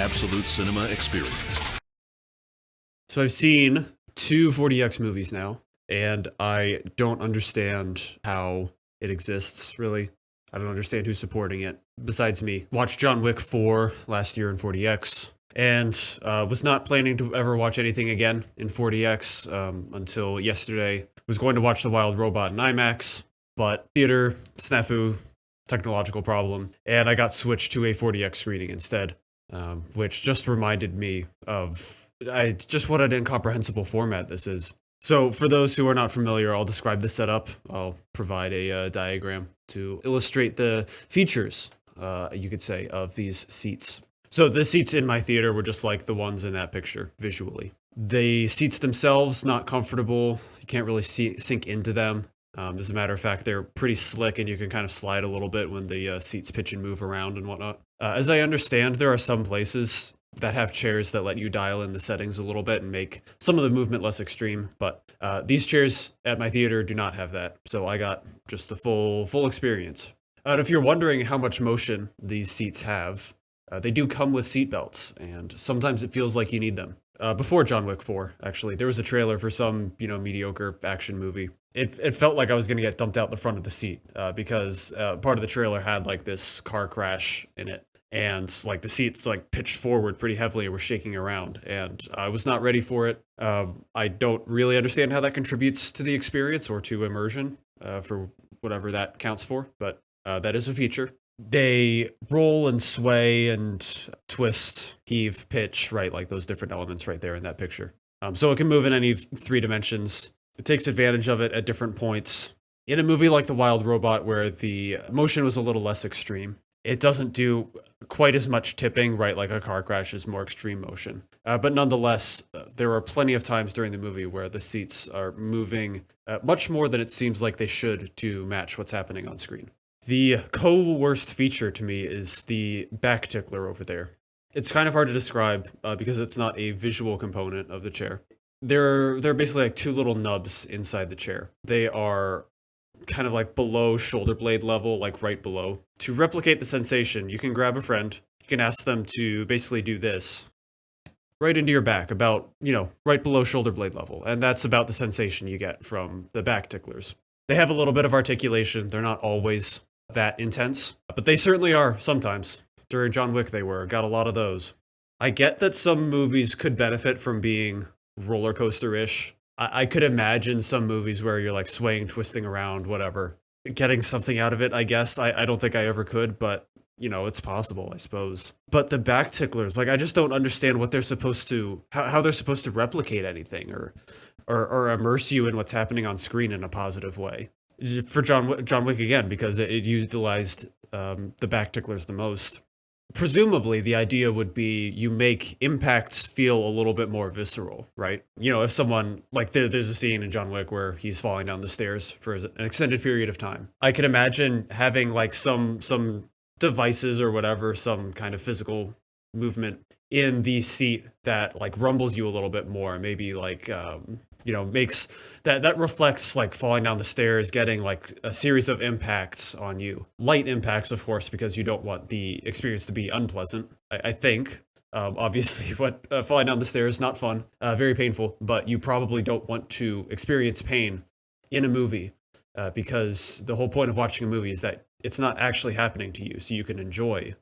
absolute cinema experience. So I've seen two 4DX movies now, and I don't understand how it exists, really. I don't understand who's supporting it, besides me. Watched John Wick 4 last year in 4DX, and was not planning to ever watch anything again in 4DX until yesterday. Was going to watch The Wild Robot in IMAX, but theater, snafu, technological problem, and I got switched to a 4DX screening instead, which just reminded me of just what an incomprehensible format this is. So for those who are not familiar, I'll describe the setup. I'll provide a diagram to illustrate the features, you could say, of these seats. So the seats in my theater were just like the ones in that picture, visually. The seats themselves, not comfortable. You can't really sink into them. As a matter of fact, they're pretty slick and you can kind of slide a little bit when the seats pitch and move around and whatnot. As I understand, there are some places that have chairs that let you dial in the settings a little bit and make some of the movement less extreme, but these chairs at my theater do not have that, so I got just the full experience. And if you're wondering how much motion these seats have, they do come with seat belts, and sometimes it feels like you need them. Before John Wick 4, actually, there was a trailer for some, mediocre action movie. It felt like I was going to get dumped out the front of the seat because part of the trailer had like this car crash in it. And like the seats like pitched forward pretty heavily and were shaking around, and I was not ready for it. I don't really understand how that contributes to the experience or to immersion for whatever that counts for, but that is a feature. They roll and sway and twist, heave, pitch, right? Like those different elements right there in that picture. So it can move in any 3 dimensions. It takes advantage of it at different points. In a movie like The Wild Robot, where the motion was a little less extreme, it doesn't do quite as much tipping, right? Like a car crash is more extreme motion. But nonetheless, there are plenty of times during the movie where the seats are moving much more than it seems like they should to match what's happening on screen. The co-worst feature to me is the back tickler over there. It's kind of hard to describe because it's not a visual component of the chair. They're basically like 2 little nubs inside the chair. They are kind of like below shoulder blade level, like right below. To replicate the sensation, you can grab a friend, you can ask them to basically do this right into your back, about, right below shoulder blade level. And that's about the sensation you get from the back ticklers. They have a little bit of articulation. They're not always that intense, but they certainly are sometimes. During John Wick, got a lot of those. I get that some movies could benefit from being roller coaster-ish. I could imagine some movies where you're like swaying, twisting around, whatever, getting something out of it, I guess. I don't think I ever could, but, it's possible, I suppose. But the back ticklers, like, I just don't understand what they're supposed to, how they're supposed to replicate anything or immerse you in what's happening on screen in a positive way. For John Wick, again, because it utilized the back ticklers the most. Presumably, the idea would be you make impacts feel a little bit more visceral, right? If someone, like there's a scene in John Wick where he's falling down the stairs for an extended period of time. I could imagine having like some devices or whatever, some kind of physical movement in the seat that like rumbles you a little bit more, maybe like makes that reflects like falling down the stairs, getting like a series of impacts on you. Light impacts, of course, because you don't want the experience to be unpleasant. I think obviously falling down the stairs, not fun, very painful, but you probably don't want to experience pain in a movie because the whole point of watching a movie is that it's not actually happening to you, so you can enjoy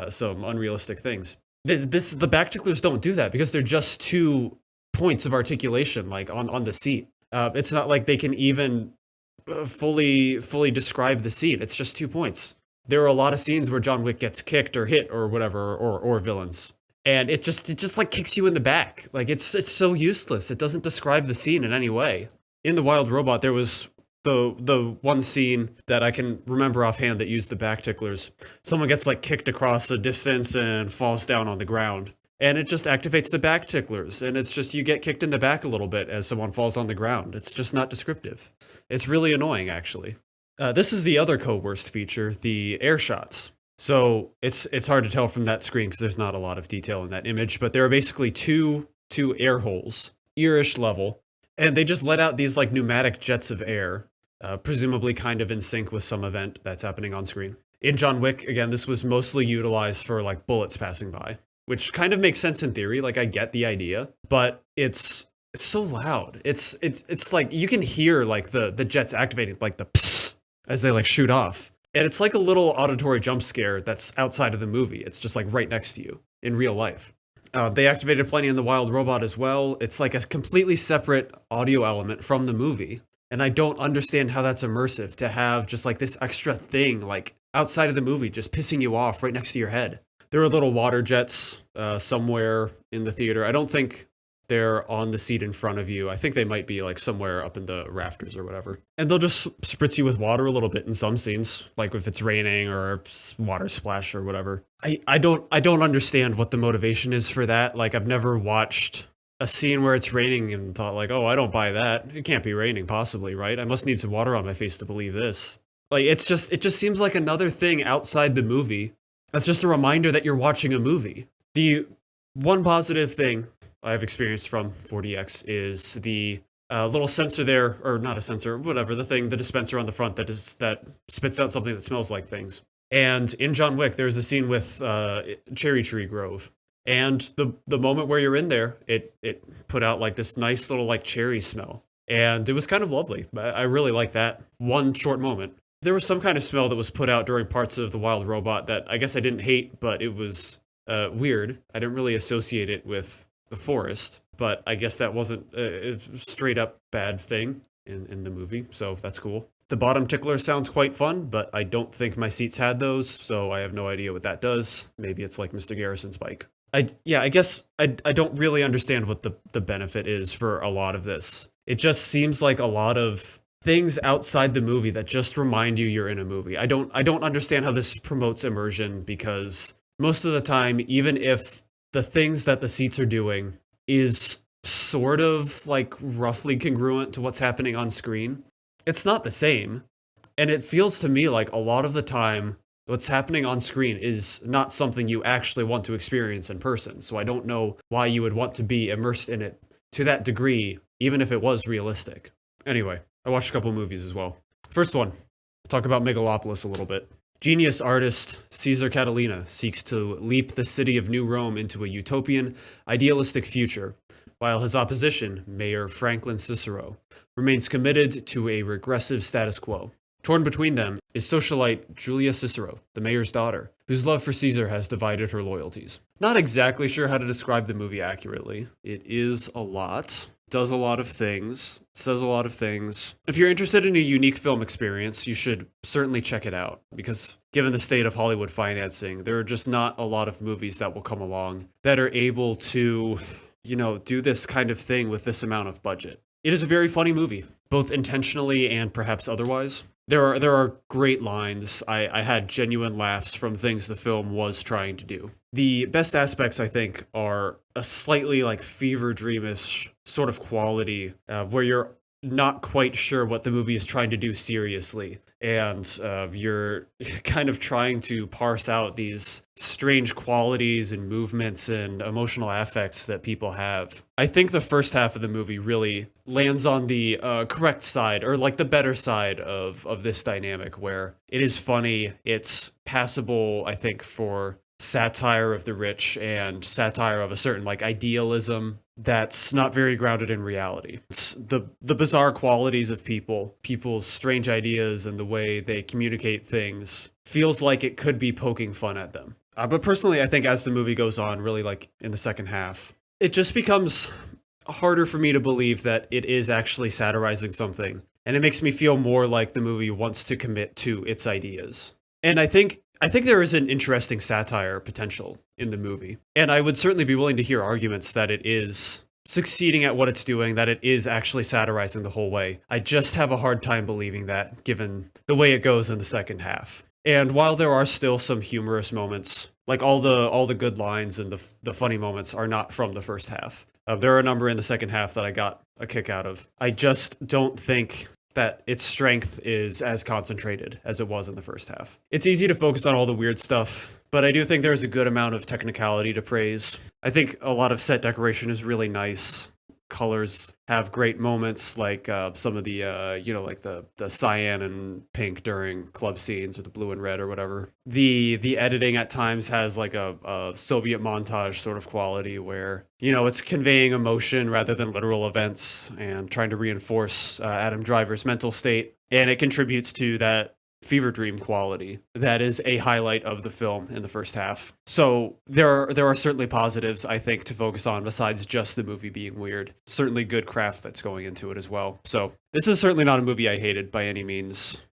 some unrealistic things. The back ticklers don't do that because they're just 2 points of articulation, like on the seat. It's not like they can even fully describe the seat. It's just 2 points. There are a lot of scenes where John Wick gets kicked or hit or whatever, or villains, and it just like kicks you in the back. Like it's so useless. It doesn't describe the scene in any way. In The Wild Robot, there was the one scene that I can remember offhand that used the back ticklers. Someone gets like kicked across a distance and falls down on the ground. And it just activates the back ticklers, and it's just you get kicked in the back a little bit as someone falls on the ground. It's just not descriptive. It's really annoying, actually. This is the other co-worst feature, the air shots. So it's hard to tell from that screen because there's not a lot of detail in that image, but there are basically two air holes, earish level, and they just let out these like pneumatic jets of air, presumably kind of in sync with some event that's happening on screen. In John Wick, again, this was mostly utilized for like bullets passing by, which kind of makes sense in theory. Like I get the idea, but it's so loud. It's like you can hear like the jets activating, like the psst as they like shoot off. And it's like a little auditory jump scare that's outside of the movie. It's just like right next to you in real life. They activated Plenty in the Wild Robot as well. It's like a completely separate audio element from the movie. And I don't understand how that's immersive to have just like this extra thing like outside of the movie just pissing you off right next to your head. There are little water jets somewhere in the theater. I don't think they're on the seat in front of you. I think they might be like somewhere up in the rafters or whatever. And they'll just spritz you with water a little bit in some scenes, like if it's raining or water splash or whatever. I don't understand what the motivation is for that. Like I've never watched a scene where it's raining and thought like, oh, I don't buy that. It can't be raining possibly, right? I must need some water on my face to believe this. Like it just seems like another thing outside the movie. That's just a reminder that you're watching a movie. The one positive thing I've experienced from 4DX is the little sensor there, or not a sensor, whatever, the dispenser on the front that spits out something that smells like things. And in John Wick, there's a scene with Cherry Tree Grove. And the moment where you're in there, it put out like this nice little like cherry smell. And it was kind of lovely. I really like that one short moment. There was some kind of smell that was put out during parts of The Wild Robot that I guess I didn't hate, but it was weird. I didn't really associate it with the forest, but I guess that wasn't a straight up bad thing in the movie, so that's cool. The bottom tickler sounds quite fun, but I don't think my seats had those, so I have no idea what that does. Maybe it's like Mr. Garrison's bike. I guess I don't really understand what the benefit is for a lot of this. It just seems like a lot of things outside the movie that just remind you you're in a movie. I don't understand how this promotes immersion, because most of the time, even if the things that the seats are doing is sort of like roughly congruent to what's happening on screen, it's not the same. And it feels to me like a lot of the time, what's happening on screen is not something you actually want to experience in person. So I don't know why you would want to be immersed in it to that degree, even if it was realistic. Anyway, I watched a couple movies as well. First one, talk about Megalopolis a little bit. Genius artist Caesar Catalina seeks to leap the city of New Rome into a utopian, idealistic future, while his opposition, Mayor Franklin Cicero, remains committed to a regressive status quo. Torn between them is socialite Julia Cicero, the mayor's daughter, whose love for Caesar has divided her loyalties. Not exactly sure how to describe the movie accurately. It is a lot. Does a lot of things, says a lot of things. If you're interested in a unique film experience, you should certainly check it out, because given the state of Hollywood financing, there are just not a lot of movies that will come along that are able to, do this kind of thing with this amount of budget. It is a very funny movie, both intentionally and perhaps otherwise. There are great lines. I had genuine laughs from things the film was trying to do. The best aspects, I think, are a slightly like fever dreamish sort of quality where you're not quite sure what the movie is trying to do seriously, and you're kind of trying to parse out these strange qualities and movements and emotional affects that people have. I think the first half of the movie really lands on the correct side, or like the better side of this dynamic, where it is funny, it's passable, I think, for satire of the rich and satire of a certain like idealism that's not very grounded in reality. It's the bizarre qualities of people's strange ideas and the way they communicate things feels like it could be poking fun at them. But personally, I think as the movie goes on, really like in the second half, it just becomes harder for me to believe that it is actually satirizing something. And it makes me feel more like the movie wants to commit to its ideas. And I think there is an interesting satire potential in the movie. And I would certainly be willing to hear arguments that it is succeeding at what it's doing, that it is actually satirizing the whole way. I just have a hard time believing that, given the way it goes in the second half. And while there are still some humorous moments, like all the good lines and the funny moments are not from the first half. There are a number in the second half that I got a kick out of. I just don't think that its strength is as concentrated as it was in the first half. It's easy to focus on all the weird stuff, but I do think there's a good amount of technicality to praise. I think a lot of set decoration is really nice. colors have great moments, like some of the like the cyan and pink during club scenes, or the blue and red or whatever. The editing at times has like a Soviet montage sort of quality where it's conveying emotion rather than literal events and trying to reinforce Adam Driver's mental state, and it contributes to that fever dream quality that is a highlight of the film in the first half. So there are certainly positives, I think, to focus on besides just the movie being weird. Certainly good craft that's going into it as well. So this is certainly not a movie I hated by any means.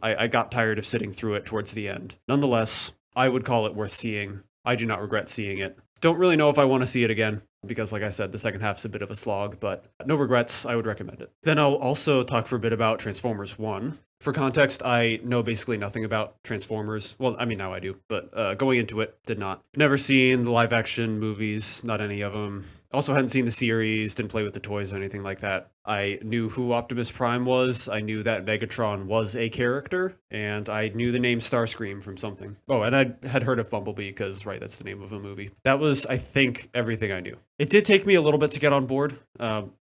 I got tired of sitting through it towards the end. Nonetheless, I would call it worth seeing. I do not regret seeing it. Don't really know if I want to see it again, because like I said, the second half's a bit of a slog, but no regrets, I would recommend it. Then I'll also talk for a bit about Transformers One. For context, I know basically nothing about Transformers. Well, I mean, now I do, but going into it, did not. Never seen the live action movies, not any of them. Also hadn't seen the series, didn't play with the toys or anything like that. I knew who Optimus Prime was, I knew that Megatron was a character, and I knew the name Starscream from something. Oh, and I had heard of Bumblebee, because, right, that's the name of a movie. That was, I think, everything I knew. It did take me a little bit to get on board,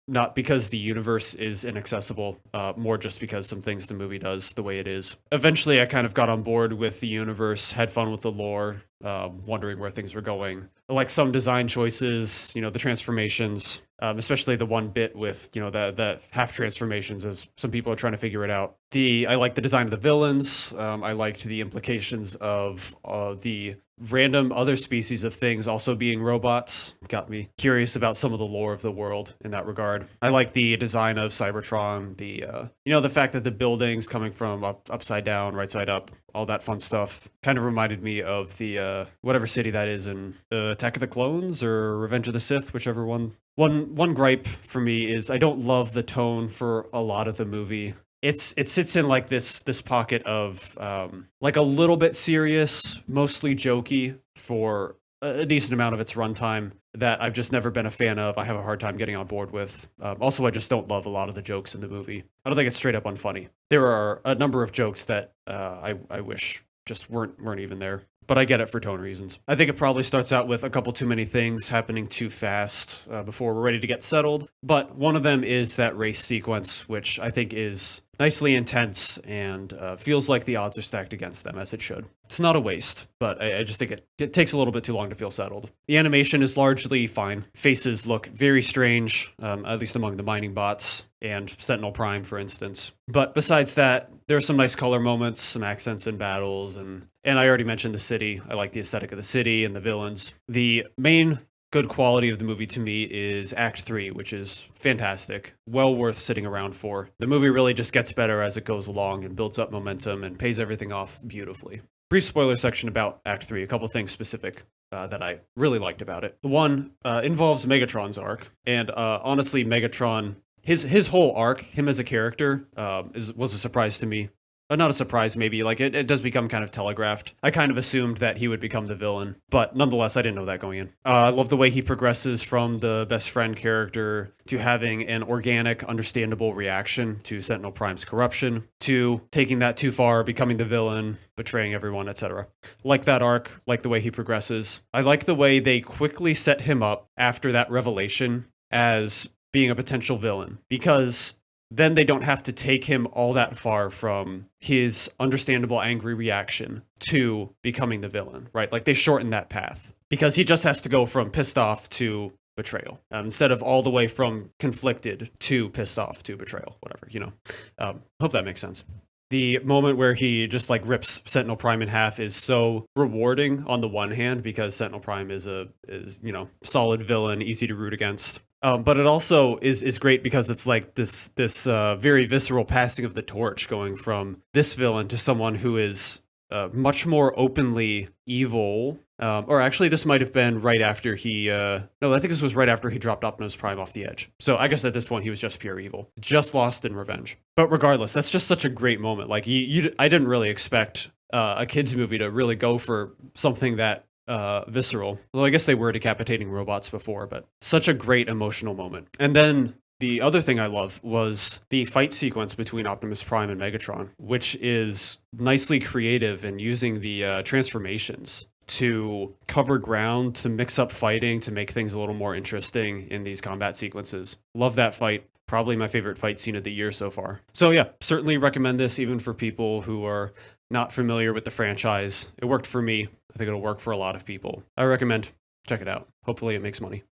not because the universe is inaccessible, more just because some things the movie does the way it is. Eventually, I kind of got on board with the universe, had fun with the lore, wondering where things were going. I like some design choices, the transformations, especially the one bit with, the half transformations, as some people are trying to figure it out. I like the design of the villains. I liked the implications of the random other species of things also being robots. Got me curious about some of the lore of the world in that regard. I like the design of Cybertron, the fact that the buildings coming from upside down, right side up, all that fun stuff kind of reminded me of the whatever city that is in Attack of the Clones or Revenge of the Sith, whichever one. One gripe for me is I don't love the tone for a lot of the movie. It sits in like this pocket of like a little bit serious, mostly jokey for a decent amount of its runtime that I've just never been a fan of. I have a hard time getting on board with. Also, I just don't love a lot of the jokes in the movie. I don't think it's straight up unfunny. There are a number of jokes that I wish just weren't even there. But I get it for tone reasons. I think it probably starts out with a couple too many things happening too fast before we're ready to get settled. But one of them is that race sequence, which I think is nicely intense and feels like the odds are stacked against them, as it should. It's not a waste, but I just think it takes a little bit too long to feel settled. The animation is largely fine. Faces look very strange, at least among the mining bots and Sentinel Prime, for instance. But besides that, there are some nice color moments, some accents in battles, and I already mentioned the city. I like the aesthetic of the city and the villains. The main good quality of the movie to me is Act 3, which is fantastic. Well worth sitting around for. The movie really just gets better as it goes along and builds up momentum and pays everything off beautifully. Brief spoiler section about Act 3, a couple things specific that I really liked about it. One involves Megatron's arc, and honestly, Megatron, his whole arc, him as a character, was a surprise to me. Not a surprise, maybe. Like, it does become kind of telegraphed. I kind of assumed that he would become the villain, but nonetheless, I didn't know that going in. I love the way he progresses from the best friend character to having an organic, understandable reaction to Sentinel Prime's corruption, to taking that too far, becoming the villain, betraying everyone, etc. Like that arc, like the way he progresses. I like the way they quickly set him up after that revelation as being a potential villain, because then they don't have to take him all that far from his understandable angry reaction to becoming the villain, right? Like, they shorten that path because he just has to go from pissed off to betrayal instead of all the way from conflicted to pissed off to betrayal, whatever, hope that makes sense. The moment where he just like rips Sentinel Prime in half is so rewarding on the one hand, because Sentinel Prime is solid villain, easy to root against. But it also is great because it's like this very visceral passing of the torch, going from this villain to someone who is much more openly evil. Or actually, this might have been right after he... no, I think this was right after he dropped Optimus Prime off the edge. So I guess at this point, he was just pure evil. Just lost in revenge. But regardless, that's just such a great moment. Like, I didn't really expect a kid's movie to really go for something that visceral. Well, I guess they were decapitating robots before, but such a great emotional moment. And then the other thing I love was the fight sequence between Optimus Prime and Megatron, which is nicely creative and using the transformations to cover ground, to mix up fighting, to make things a little more interesting in these combat sequences. Love that fight. Probably my favorite fight scene of the year so far. So yeah, certainly recommend this even for people who are not familiar with the franchise. It worked for me. I think it'll work for a lot of people. I recommend check it out. Hopefully it makes money.